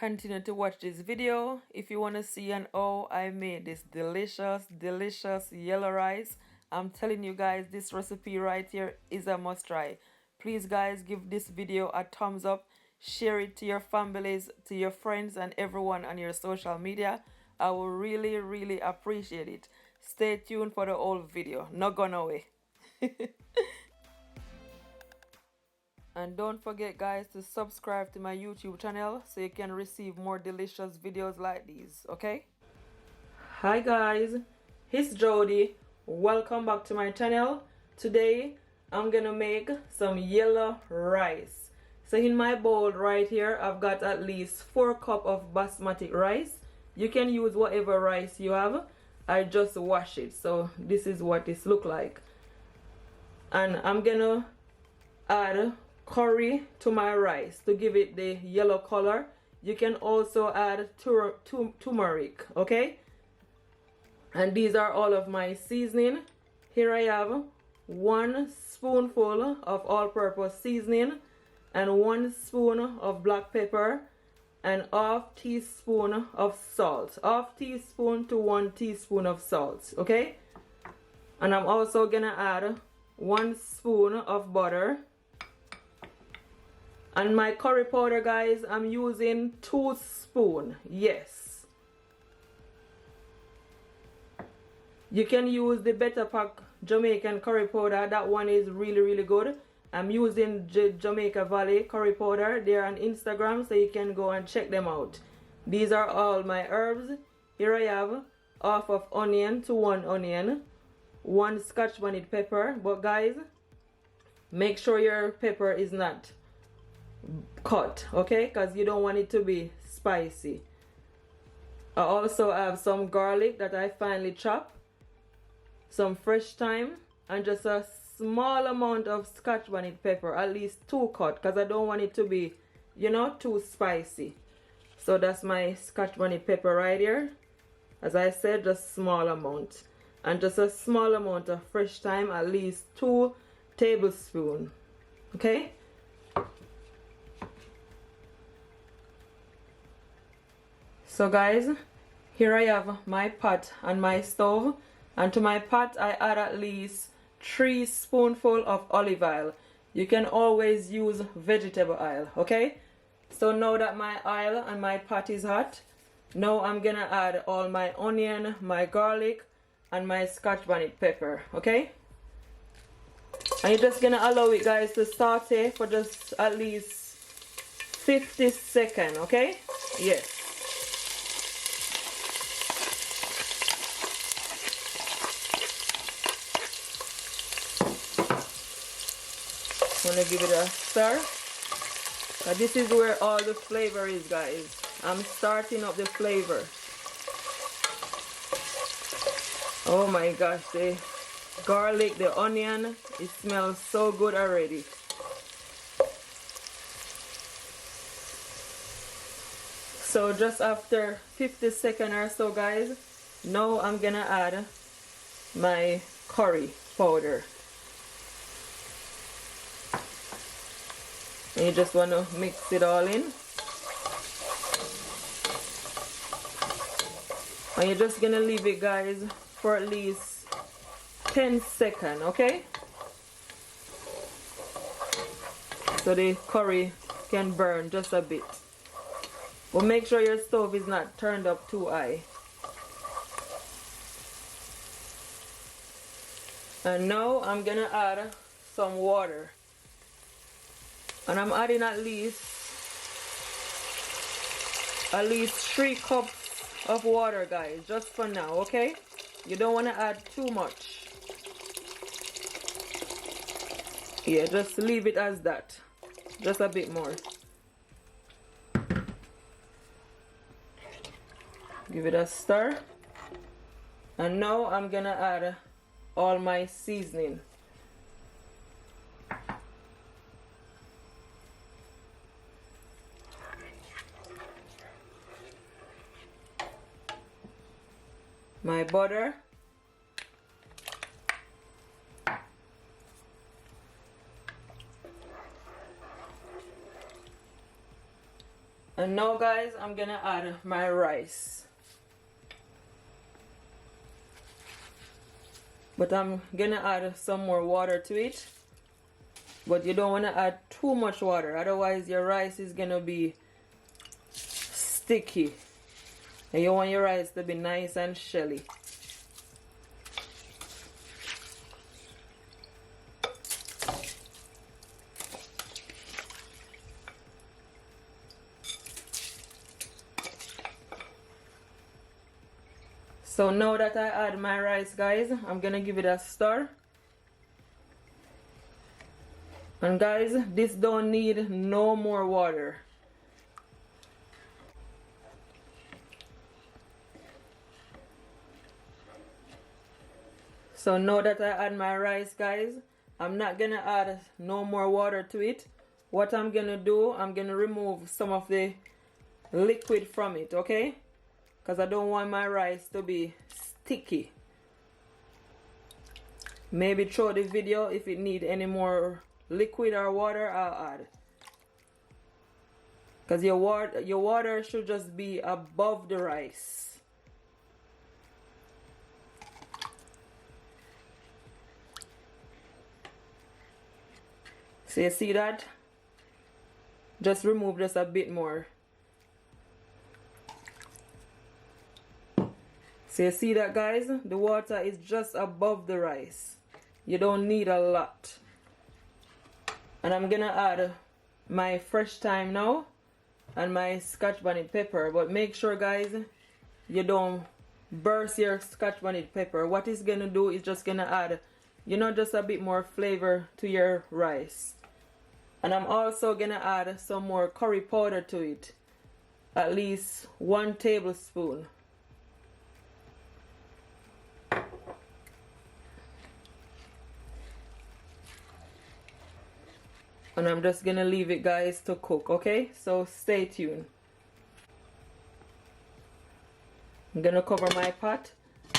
continue to watch this video if you want to see and how I made this delicious yellow rice. I'm telling you guys, this recipe right here is a must try. Please guys, give this video a thumbs up, share it to your families, to your friends and everyone on your social media. I will really appreciate it. Stay tuned for the whole video. Not gone away. And don't forget guys to subscribe to my YouTube channel so you can receive more delicious videos like these, okay? Hi guys, it's Jody. Welcome back to my channel. Today I'm gonna make some yellow rice. So in my bowl right here I've got at least 4 cups of basmati rice. You can use whatever rice you have. I just wash it, so this is what this look like. And I'm gonna add curry to my rice to give it the yellow color. You can also add turmeric, okay? And these are all of my seasoning. Here I have 1 spoonful of all-purpose seasoning and 1 spoon of black pepper and half teaspoon of salt. Half teaspoon to 1 teaspoon of salt, okay? And I'm also gonna add 1 spoon of butter. And my curry powder guys, I'm using 2 spoons. Yes, you can use the Better Pack Jamaican curry powder. That one is really good. I'm using Jamaica Valley curry powder. They're on Instagram, so you can go and check them out. These are all my herbs. Here I have half of onion to 1 onion, 1 scotch bonnet pepper. But guys, make sure your pepper is not cut, okay, because you don't want it to be spicy. I also have some garlic that I finely chop, some fresh thyme, and just a small amount of scotch bonnet pepper, at least 2 cut, because I don't want it to be, you know, too spicy. So that's my scotch bonnet pepper right here. As I said, just small amount, and just a small amount of fresh thyme, at least 2 tablespoons, okay? So guys, here I have my pot on my stove, and to my pot I add at least 3 spoonfuls of olive oil. You can always use vegetable oil, okay? So now that my oil and my pot is hot, now I'm gonna add all my onion, my garlic, and my scotch bonnet pepper, okay? And you're just gonna allow it guys to saute for just at least 50 seconds, okay? Yes. I'm gonna give it a stir. Now this is where all the flavor is guys. I'm starting up the flavor. Oh my gosh, the garlic, the onion, it smells so good already. So just after 50 seconds or so guys, now I'm gonna add my curry powder. And you just want to mix it all in. And you're just gonna leave it guys for at least 10 seconds, okay? So the curry can burn just a bit. But make sure your stove is not turned up too high. And now I'm gonna add some water. And I'm adding at least 3 cups of water guys, just for now, okay? You don't want to add too much. Yeah, just leave it as that, just a bit more. Give it a stir. And now I'm gonna add all my seasoning. My butter, And now guys, I'm gonna add my rice. But I'm gonna add some more water to it. But you don't want to add too much water, otherwise your rice is gonna be sticky. And you want your rice to be nice and shelly. So now that I add my rice, guys, I'm gonna give it a stir. And guys, this don't need no more water. So now that I add my rice, guys, I'm not gonna add no more water to it. What I'm gonna do, I'm gonna remove some of the liquid from it, okay? Because I don't want my rice to be sticky. Maybe through the video, if it need any more liquid or water, I'll add. Because your water should just be above the rice. So you see that? Just remove just a bit more. So you see that, guys? The water is just above the rice. You don't need a lot. And I'm gonna add my fresh thyme now and my scotch bonnet pepper. But make sure, guys, you don't burst your scotch bonnet pepper. What it's gonna do is just gonna add, you know, just a bit more flavor to your rice. And I'm also gonna add some more curry powder to it. At least 1 tablespoon. And I'm just gonna leave it, guys, to cook, okay? So stay tuned. I'm gonna cover my pot,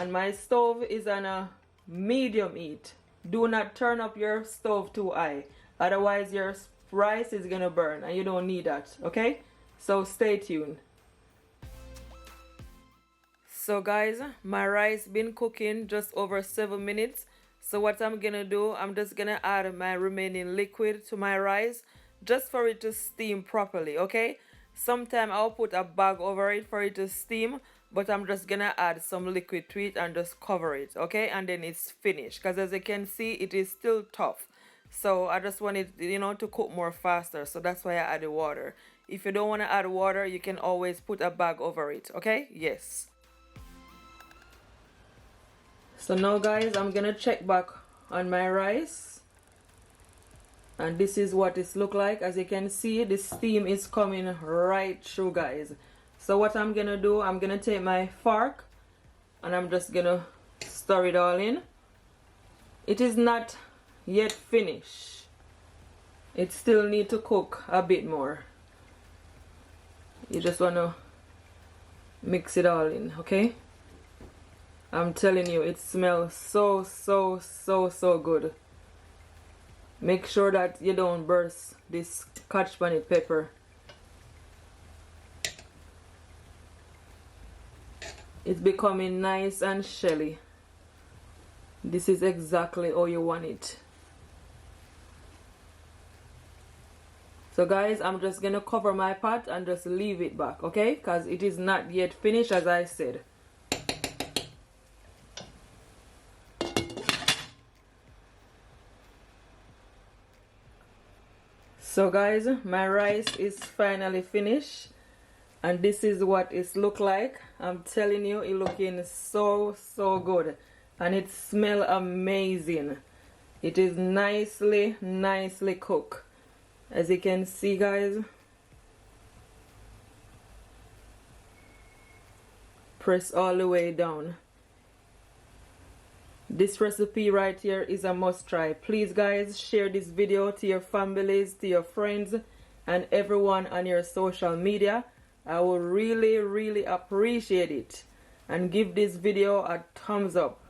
and my stove is on a medium heat. Do not turn up your stove too high, otherwise your rice is gonna burn and you don't need that, okay? So stay tuned. So guys, my rice been cooking just over 7 minutes. So what I'm gonna do, I'm just gonna add my remaining liquid to my rice just for it to steam properly, okay? Sometime I'll put a bag over it for it to steam, but I'm just gonna add some liquid to it and just cover it, okay? And then it's finished, because as you can see, it is still tough. So I just want it, you know, to cook more faster, so that's why I added water. If you don't want to add water, you can always put a bag over it, okay? Yes. So now, guys, I'm gonna check back on my rice, and this is what it look like. As you can see, the steam is coming right through, guys. So what I'm gonna do, I'm gonna take my fork and I'm just gonna stir it all in. It is not yet finished. It still need to cook a bit more. You just wanna mix it all in, okay? I'm telling you, it smells so good. Make sure that you don't burst this scotch bonnet pepper. It's becoming nice and shelly. This is exactly how you want it. So guys, I'm just gonna cover my pot and just leave it back, okay? Because it is not yet finished, as I said. So guys, my rice is finally finished, and this is what it look like. I'm telling you, it looking so good, and it smell amazing. It is nicely cooked, as you can see, guys. Press all the way down. This recipe right here is a must try. Please, guys, share this video to your families, to your friends, and everyone on your social media. I will really appreciate it. And give this video a thumbs up.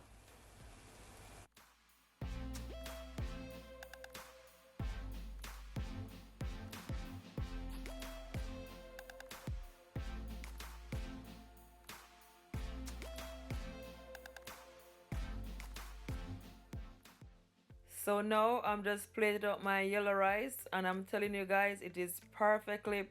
So now I'm just plated up my yellow rice, and I'm telling you guys, it is perfectly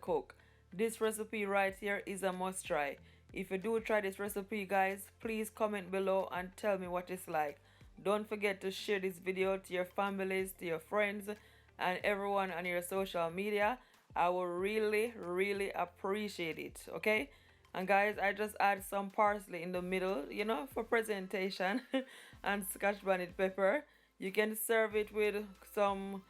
cooked. This recipe right here is a must try. If you do try this recipe guys, please comment below and tell me what it's like. Don't forget to share this video to your families, to your friends, and everyone on your social media. I will really appreciate it, okay? And guys, I just add some parsley in the middle, you know, for presentation, and scotch bonnet pepper. You can serve it with some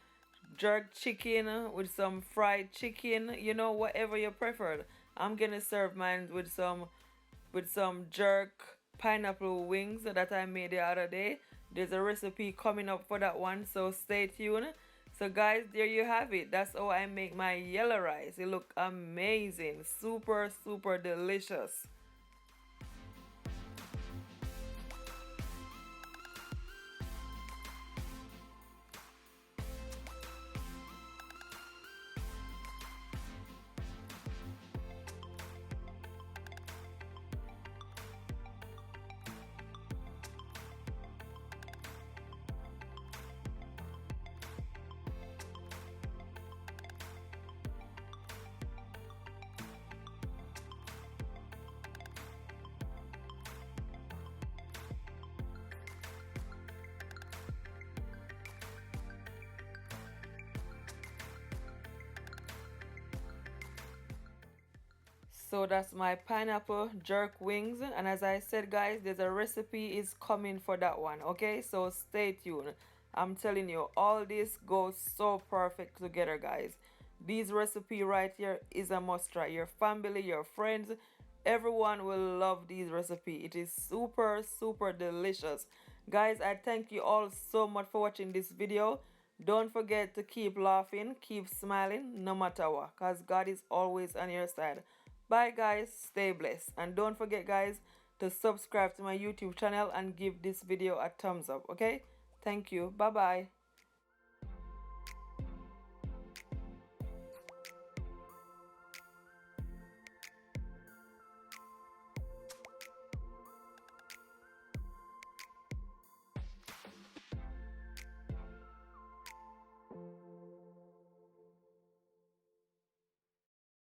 jerk chicken, with some fried chicken, you know, whatever you prefer. I'm gonna serve mine with some jerk pineapple wings that I made the other day. There's a recipe coming up for that one, so stay tuned. So guys, there you have it. That's how I make my yellow rice. It look amazing, super delicious. So that's my pineapple jerk wings, and as I said guys, there's a recipe is coming for that one, okay? So stay tuned. I'm telling you, all this goes so perfect together guys. This recipe right here is a must try. Your family, your friends, everyone will love this recipe. It is super delicious. Guys, I thank you all so much for watching this video. Don't forget to keep laughing, keep smiling, no matter what, because God is always on your side. Bye guys, stay blessed, and don't forget guys to subscribe to my YouTube channel and give this video a thumbs up, okay? Thank you. Bye bye.